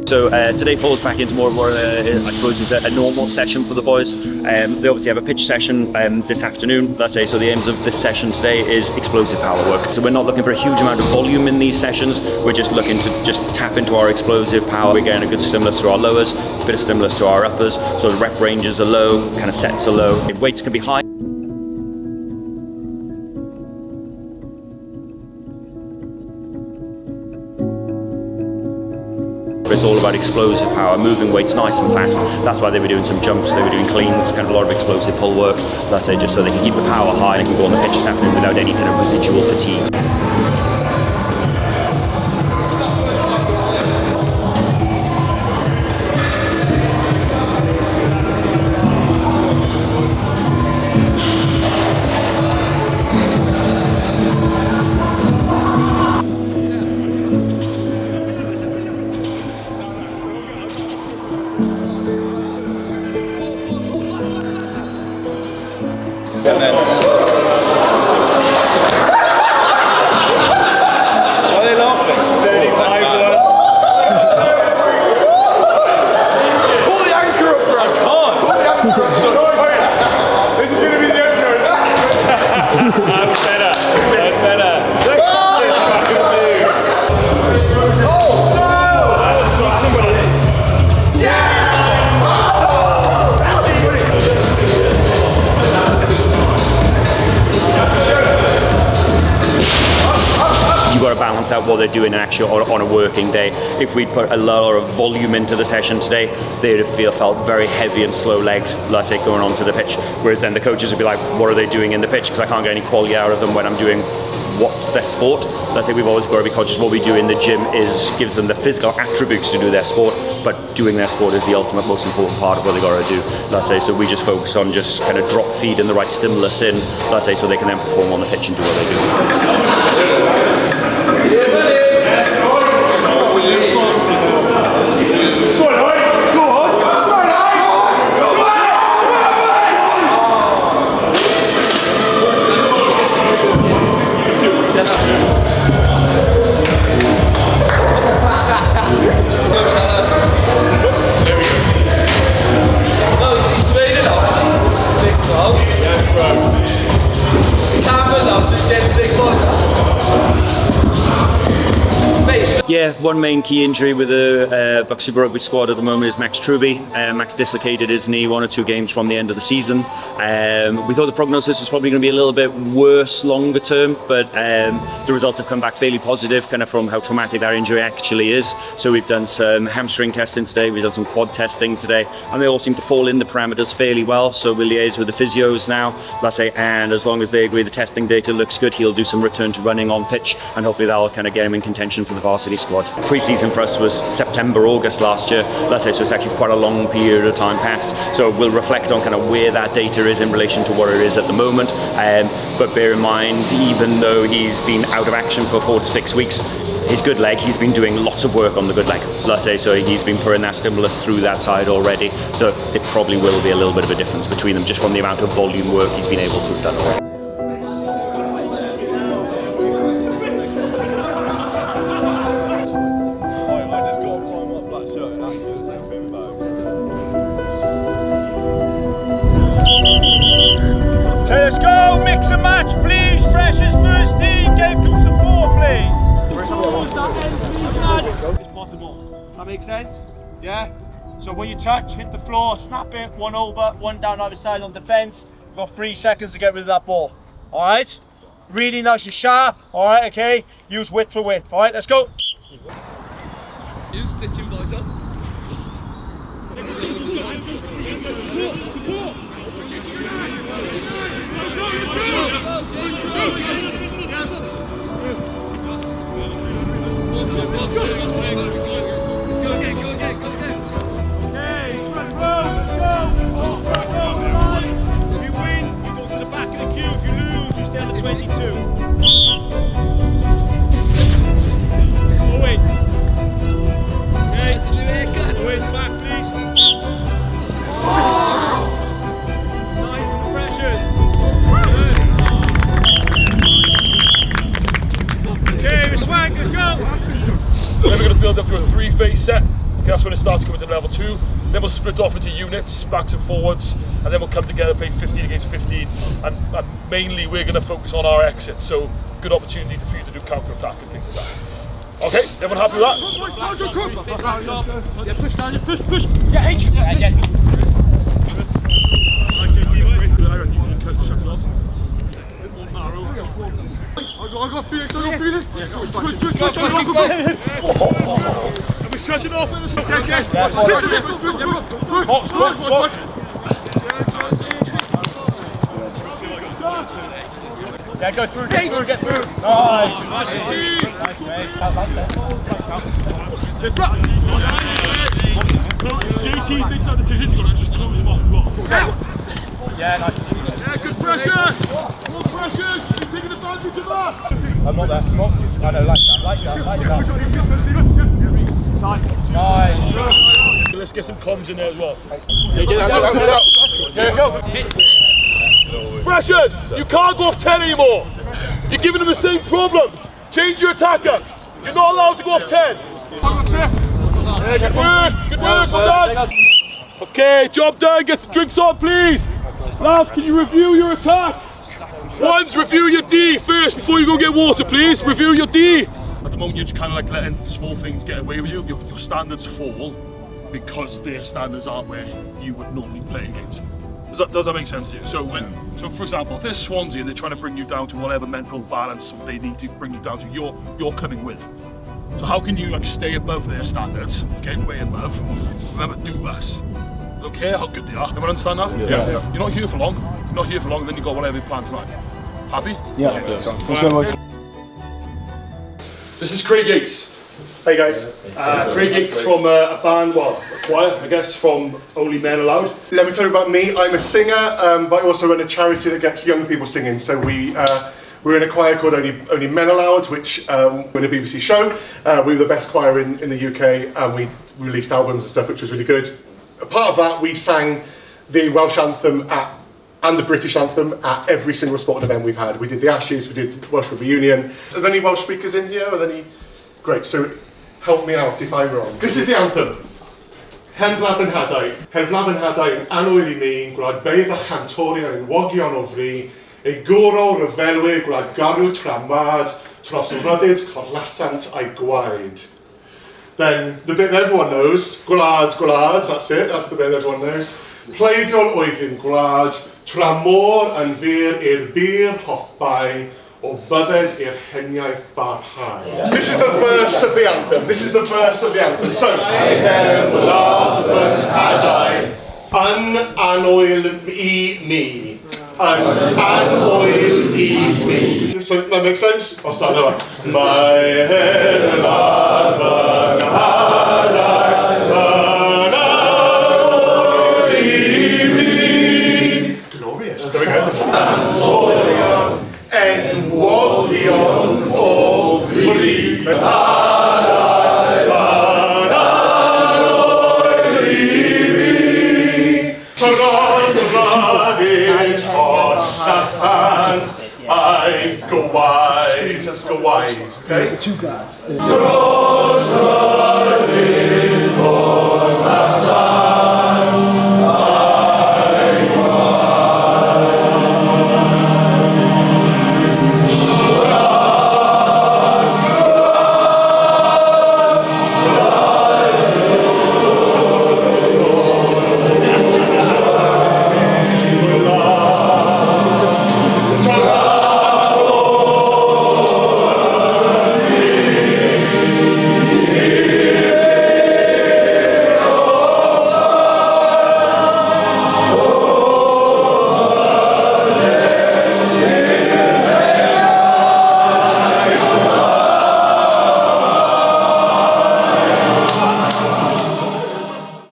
So today falls back into more I suppose is a normal session for the boys. They obviously have a pitch session this afternoon, let's say, so the aims of this session today is explosive power work. So we're not looking for a huge amount of volume in these sessions, we're just looking to just tap into our explosive power. We're getting a good stimulus to our lowers, a bit of stimulus to our uppers, so the rep ranges are low, kind of sets are low, weights can be high. It's all about explosive power, moving weights nice and fast. That's why they were doing some jumps, they were doing cleans, kind of a lot of explosive pull work, let's say, just so they can keep the power high and can go on the pitch this afternoon without any kind of residual fatigue. And then, why are they laughing? 35 Pull the anchor up, bro. I can't. Pull the anchor up, son. This is going to be the anchor. That was better. That was better. Oh, no! Yeah! You've got to balance out what they're doing actually on a working day. If we put a lot of volume into the session today, they would felt very heavy and slow-legged, let's say, going onto the pitch. Whereas then the coaches would be like, what are they doing in the pitch? Because I can't get any quality out of them when I'm doing what's their sport. Let's say we've always got to be conscious what we do in the gym gives them the physical attributes to do their sport, but doing their sport is the ultimate most important part of what they got to do, let's say. So we just focus on just kind of drop feed and the right stimulus in, let's say, so they can then perform on the pitch and do what they do. Yeah, one main key injury with the Bucks Super Rugby squad at the moment is Max Truby. Max dislocated his knee 1 or 2 games from the end of the season. We thought the prognosis was probably going to be a little bit worse longer term, but the results have come back fairly positive, kind of from how traumatic that injury actually is. So we've done some hamstring testing today, we've done some quad testing today, and they all seem to fall in the parameters fairly well. So we'll liaise with the physios now, let's say, and as long as they agree the testing data looks good, he'll do some return to running on pitch, and hopefully that'll kind of get him in contention for the varsity squad. Pre-season for us was September, August last year, let's say, so it's actually quite a long period of time passed. So we'll reflect on kind of where that data is in relation to what it is at the moment. But bear in mind, even though he's been out of action for 4 to 6 weeks, his good leg, he's been doing lots of work on the good leg, let's say, so he's been putting that stimulus through that side already. So it probably will be a little bit of a difference between them just from the amount of volume work he's been able to have done already. Let's go, mix and match, please. Freshers first team, game groups of 4, please. It's possible. That makes sense? Yeah? So when you touch, hit the floor, snap it, 1 over, 1 down either side on defence. You've got 3 seconds to get rid of that ball. Alright? Really nice and sharp. Alright, okay? Use width for width. Alright, let's go. You stitching boys up. Then we're going to build up to a 3-phase set. Okay, that's when it starts coming to level 2. Then we'll split off into units, backs and forwards, and then we'll come together, play 15 against 15. And mainly we're going to focus on our exits, so good opportunity for you to do counter-attack and things like that. Okay, everyone happy with that? Yeah, push down, push. Yeah, H. Yeah. I got feeling. Push. Shut it off in a second. Yeah, go through, get through. Nice, mate. JT makes that decision, you've got to just close him off. Yeah, nice. Yeah, good pressure. More pressure. You're taking advantage of that. I'm not there. I know, like that. Nice. Let's get some comms in there as well. Get out. Freshers, you can't go off 10 anymore. You're giving them the same problems. Change your attacker. You're not allowed to go off 10. Yeah, good work, well done. Okay, job done. Get the drinks on, please. Lads, can you review your attack? Ones, review your D first before you go get water, please. Review your D. At the moment, you're just kind of like letting small things get away with you. Your standards fall because their standards aren't where you would normally play against. Does that make sense to you? So, for example, if there's Swansea and they're trying to bring you down to whatever mental balance they need to bring you down to, you're coming with. So how can you like stay above their standards? Okay, way above. Remember, do us. Don't care how good they are. Everyone understand that? Yeah. You're not here for long. You're not here for long, and then you've got whatever you plan tonight. Happy? Yeah. This is Craig Yates. Hey guys. Craig Yates from a band, well, a choir, I guess, from Only Men Allowed. Let me tell you about me. I'm a singer, but I also run a charity that gets young people singing. So we're in a choir called Only Men Allowed, which we're in a BBC show. We were the best choir in the UK, and we released albums and stuff, which was really good. A part of that, we sang the Welsh Anthem and the British Anthem at every single sporting event we've had. We did the Ashes, we did Welsh Rugby Union. Are there any Welsh speakers in here? Are there any? Great, so help me out if I'm wrong. This is the anthem. Henflaf yn hadau yn anwyl I mi, gwlad beidd a chantorion yn wogion o fri, ei goro ryfelwyr gwlad garw tramad, tros ryddid corlasant a'i gwaed. Then the bit everyone knows, gwlad, that's it, that's the bit everyone knows. Pleidiol oedd yn gwlad, tramor yn fyr i'r bir hoffbau, o bydded i'r heniaeth barhau. This is the verse of the anthem. So, Henflaf yn hadau yn anwyl I mi. So that makes sense? I'll start that one. Mae Henflaf yn hadau yn anwyl I mi. Glorious. There we go. Enwogion o fri yn hadau yn anwyl I mi. Tros ryddid corlasant a'i gwaed. Okay? Tros ryddid